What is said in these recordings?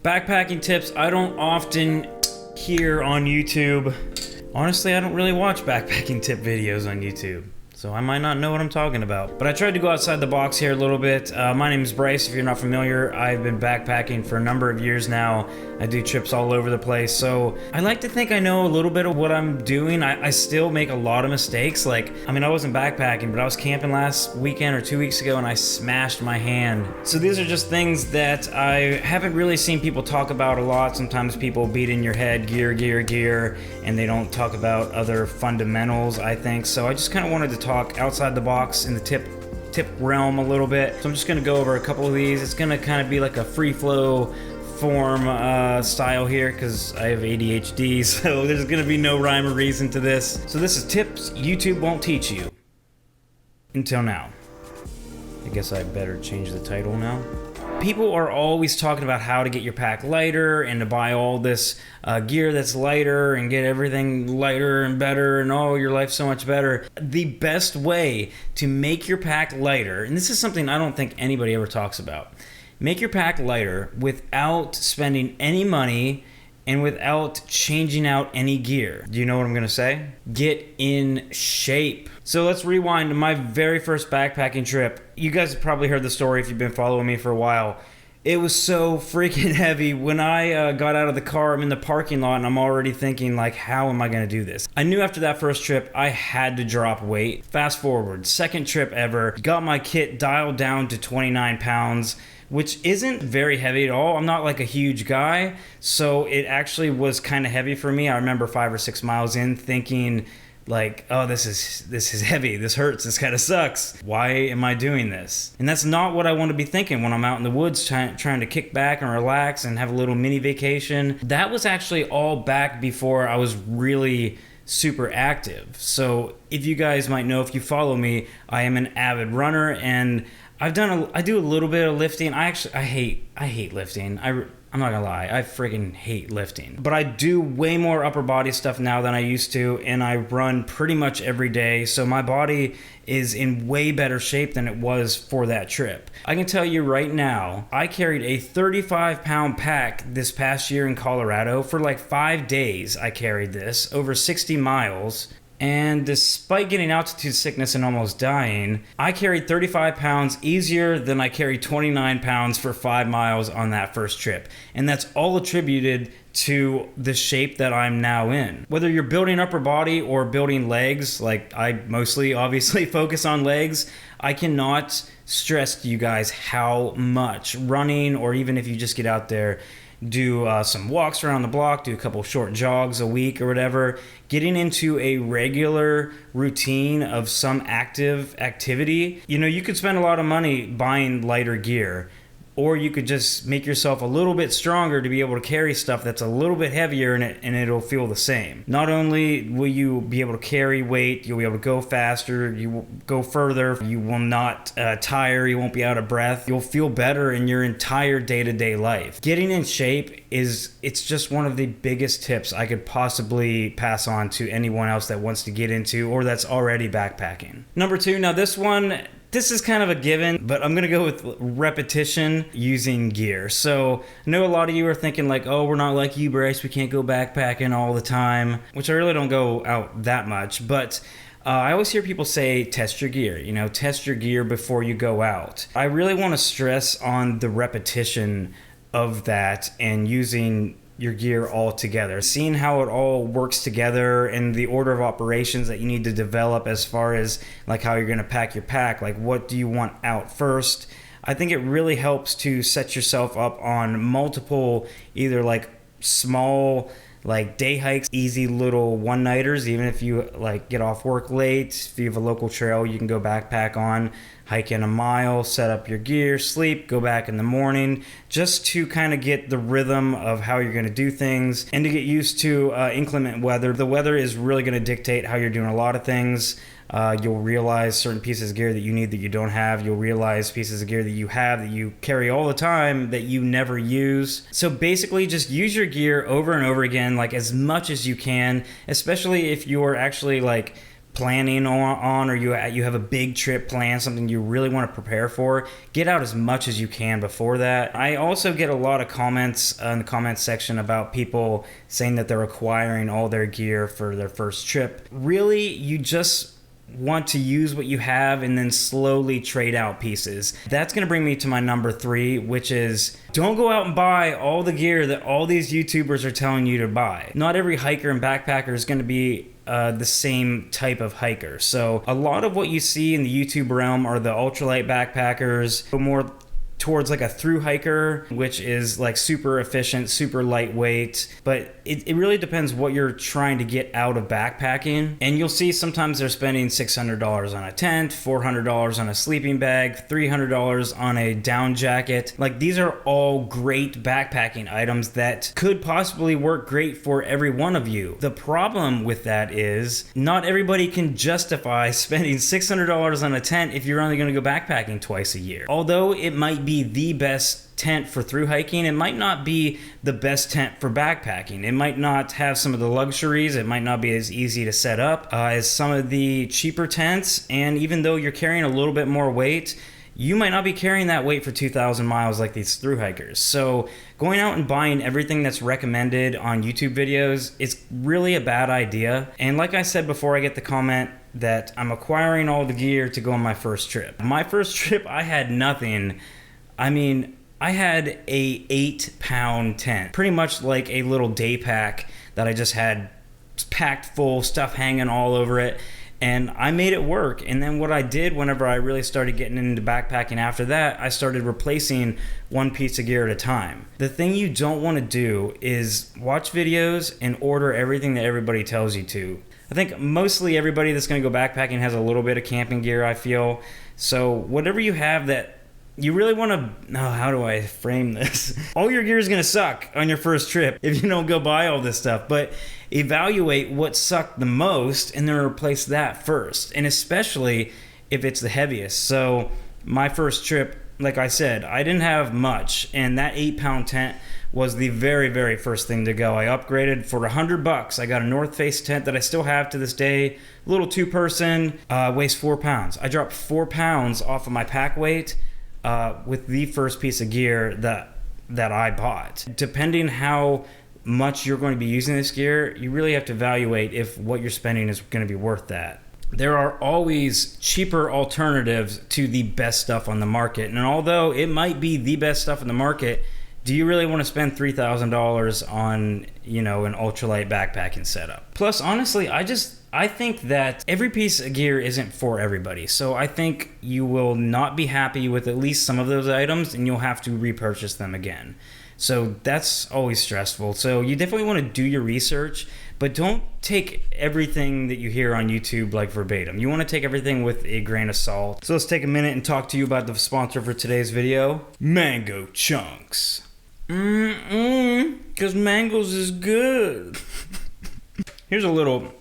Backpacking tips I don't often hear on YouTube. Honestly, I don't really watch backpacking tip videos on YouTube, so I might not know what I'm talking about. But I tried to go outside the box here a little bit. My name is Bryce, if you're not familiar. I've been backpacking for a number of years now. I do trips all over the place, so I like to think I know a little bit of what I'm doing. I still make a lot of mistakes. I wasn't backpacking, but I was camping last weekend or 2 weeks ago and I smashed my hand. So these are just things that I haven't really seen people talk about a lot. Sometimes people beat in your head, gear, and they don't talk about other fundamentals, I think. So I just kind of wanted to talk outside the box in the tip realm a little bit. So I'm just going to go over a couple of these. It's going to kind of be like a free flow form style here because I have ADHD, so there's gonna be no rhyme or reason to this. So this is tips YouTube won't teach you. Until now. I guess I better change the title now. People are always talking about how to get your pack lighter and to buy all this gear that's lighter and get everything lighter and better and your life's so much better. The best way to make your pack lighter, and this is something I don't think anybody ever talks about, make your pack lighter without spending any money and without changing out any gear. Do you know what I'm gonna say? Get in shape. So let's rewind to my very first backpacking trip. You guys have probably heard the story if you've been following me for a while. It was so freaking heavy. When I got out of the car, I'm in the parking lot and I'm already thinking how am I gonna do this? I knew after that first trip, I had to drop weight. Fast forward, second trip ever, got my kit dialed down to 29 pounds, which isn't very heavy at all. I'm not a huge guy, so it actually was kind of heavy for me. I remember 5 or 6 miles in thinking oh, this is heavy, this hurts, this kind of sucks. Why am I doing this? And that's not what I want to be thinking when I'm out in the woods trying to kick back and relax and have a little mini vacation. That was actually all back before I was really super active. So if you guys might know, if you follow me, I am an avid runner and I do a little bit of lifting. I hate lifting. I'm not gonna lie, I freaking hate lifting. But I do way more upper body stuff now than I used to, and I run pretty much every day, so my body is in way better shape than it was for that trip. I can tell you right now, I carried a 35-pound pack this past year in Colorado. For 5 days I carried this, over 60 miles. And despite getting altitude sickness and almost dying, I carried 35 pounds easier than I carried 29 pounds for 5 miles on that first trip. And that's all attributed to the shape that I'm now in. Whether you're building upper body or building legs, I mostly obviously focus on legs, I cannot stress to you guys how much running, or even if you just get out there, do some walks around the block, do a couple short jogs a week or whatever, getting into a regular routine of some active activity. You could spend a lot of money buying lighter gear, or you could just make yourself a little bit stronger to be able to carry stuff that's a little bit heavier and it'll feel the same. Not only will you be able to carry weight, you'll be able to go faster, you will go further, you will not tire, you won't be out of breath, you'll feel better in your entire day-to-day life. Getting in shape it's just one of the biggest tips I could possibly pass on to anyone else that wants to get into or that's already backpacking. Number 2, now this is kind of a given, but I'm going to go with repetition using gear. So I know a lot of you are thinking oh, we're not like you, Bryce, we can't go backpacking all the time, which I really don't go out that much. But I always hear people say, test your gear, test your gear before you go out. I really want to stress on the repetition of that and using your gear all together, seeing how it all works together and the order of operations that you need to develop as far as how you're going to pack your pack, what do you want out first. I think it really helps to set yourself up on multiple either small day hikes, easy little one-nighters, even if you get off work late. If you have a local trail you can go backpack on, hike in a mile, set up your gear, sleep, go back in the morning, just to kind of get the rhythm of how you're going to do things and to get used to inclement weather. The weather is really going to dictate how you're doing a lot of things. You'll realize certain pieces of gear that you need that you don't have. You'll realize pieces of gear that you have that you carry all the time that you never use. So basically just use your gear over and over again, as much as you can, especially if you're actually planning on, or you have a big trip planned, something you really want to prepare for, get out as much as you can before that. I also get a lot of comments in the comments section about people saying that they're acquiring all their gear for their first trip. Really, you just want to use what you have and then slowly trade out pieces. That's going to bring me to my number 3, which is don't go out and buy all the gear that all these YouTubers are telling you to buy. Not every hiker and backpacker is going to be the same type of hiker. So a lot of what you see in the YouTube realm are the ultralight backpackers, more towards like a thru hiker, which is like super efficient, super lightweight, but it really depends what you're trying to get out of backpacking. And you'll see sometimes they're spending $600 on a tent, $400 on a sleeping bag, $300 on a down jacket. Like, these are all great backpacking items that could possibly work great for every one of you. The problem with that is not everybody can justify spending $600 on a tent if you're only going to go backpacking twice a year. Although it might be the best tent for thru hiking, it might not be the best tent for backpacking. It might not have some of the luxuries. It might not be as easy to set up as some of the cheaper tents. And even though you're carrying a little bit more weight, you might not be carrying that weight for 2,000 miles like these thru hikers. So going out and buying everything that's recommended on YouTube videos, it's really a bad idea. And like I said before, I get the comment that I'm acquiring all the gear to go on my first trip. My first trip, I had nothing. I mean, I had a 8-pound tent, pretty much like a little day pack that I just had packed full, stuff hanging all over it, and I made it work. And then what I did whenever I really started getting into backpacking after that, I started replacing one piece of gear at a time. The thing you don't want to do is watch videos and order everything that everybody tells you to. I think mostly everybody that's going to go backpacking has a little bit of camping gear, I feel. So whatever you have that you really want to, how do I frame this? All your gear is going to suck on your first trip if you don't go buy all this stuff. But evaluate what sucked the most and then replace that first. And especially if it's the heaviest. So my first trip, like I said, I didn't have much. And that 8-pound tent was the very, very first thing to go. I upgraded for $100. I got a North Face tent that I still have to this day. A little 2-person, weighs 4 pounds. I dropped 4 pounds off of my pack weight with the first piece of gear that I bought. Depending how much you're going to be using this gear, you really have to evaluate if what you're spending is going to be worth that. There are always cheaper alternatives to the best stuff on the market. And although it might be the best stuff on the market, do you really want to spend $3,000 on, an ultralight backpacking setup? Plus, honestly, I think that every piece of gear isn't for everybody. So I think you will not be happy with at least some of those items, and you'll have to repurchase them again. So that's always stressful. So you definitely want to do your research, but don't take everything that you hear on YouTube like verbatim. You want to take everything with a grain of salt. So let's take a minute and talk to you about the sponsor for today's video, Mango Chunks. Because mangoes is good. Here's a little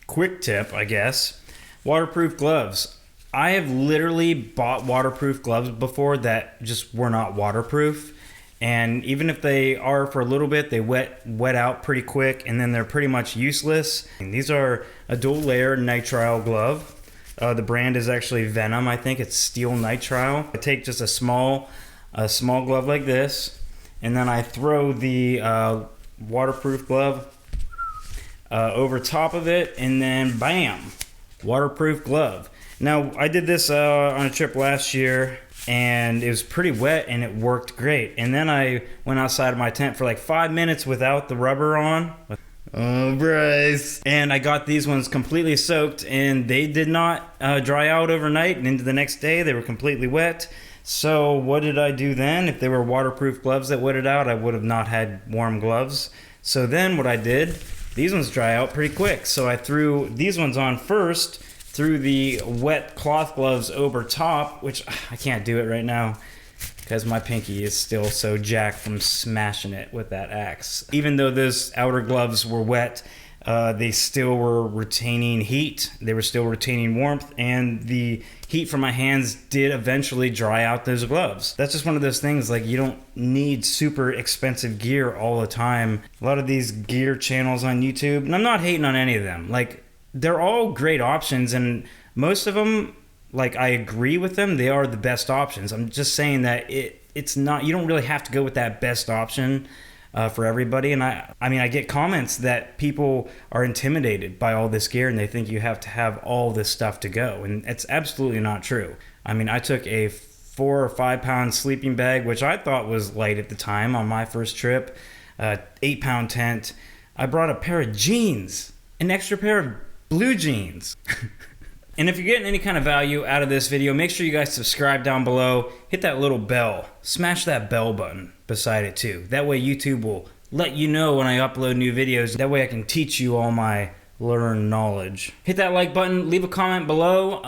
quick tip, I guess. Waterproof gloves. I have literally bought waterproof gloves before that just were not waterproof. And even if they are for a little bit, they wet out pretty quick, and then they're pretty much useless. And these are a dual layer nitrile glove. The brand is actually Venom. I think it's steel nitrile. I take just a small glove like this, and then I throw the waterproof glove over top of it, and then bam, waterproof glove. Now, I did this on a trip last year, and it was pretty wet, and it worked great. And then I went outside of my tent for like 5 minutes without the rubber on. Oh, Bryce. And I got these ones completely soaked, and they did not dry out overnight, and into the next day they were completely wet. So what did I do then? If they were waterproof gloves that wetted out, I would have not had warm gloves. So then what I did, these ones dry out pretty quick. So I threw these ones on first, threw the wet cloth gloves over top, which I can't do it right now because my pinky is still so jacked from smashing it with that axe. Even though those outer gloves were wet, they still were retaining heat. They were still retaining warmth, and the heat from my hands did eventually dry out those gloves. That's just one of those things, like, you don't need super expensive gear all the time. A lot of these gear channels on YouTube, and I'm not hating on any of them, like, they're all great options, and most of them, like, I agree with them. They are the best options. I'm just saying that it's not, you don't really have to go with that best option for everybody. And I mean, I get comments that people are intimidated by all this gear and they think you have to have all this stuff to go, and it's absolutely not true. I mean, I took a 4 or 5 pound sleeping bag, which I thought was light at the time on my first trip, 8 pound tent. I brought a pair of jeans, an extra pair of blue jeans. And if you're getting any kind of value out of this video, make sure you guys subscribe down below. Hit that little bell. Smash that bell button beside it too. That way YouTube will let you know when I upload new videos. That way I can teach you all my learned knowledge. Hit that like button. Leave a comment below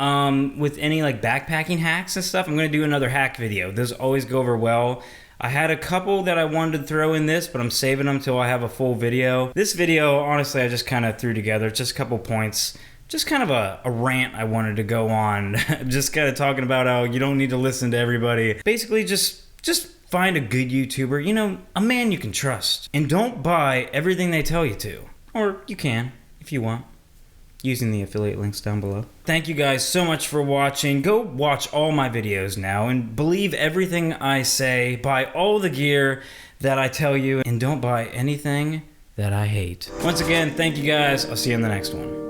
with any like backpacking hacks and stuff. I'm going to do another hack video. Those always go over well. I had a couple that I wanted to throw in this, but I'm saving them till I have a full video. This video, honestly, I just kind of threw together. Just a couple points. Just kind of a rant I wanted to go on. Just kind of talking about how you don't need to listen to everybody. Basically, just find a good YouTuber, you know, a man you can trust. And don't buy everything they tell you to. Or you can, if you want, using the affiliate links down below. Thank you guys so much for watching. Go watch all my videos now and believe everything I say. Buy all the gear that I tell you and don't buy anything that I hate. Once again, thank you guys. I'll see you in the next one.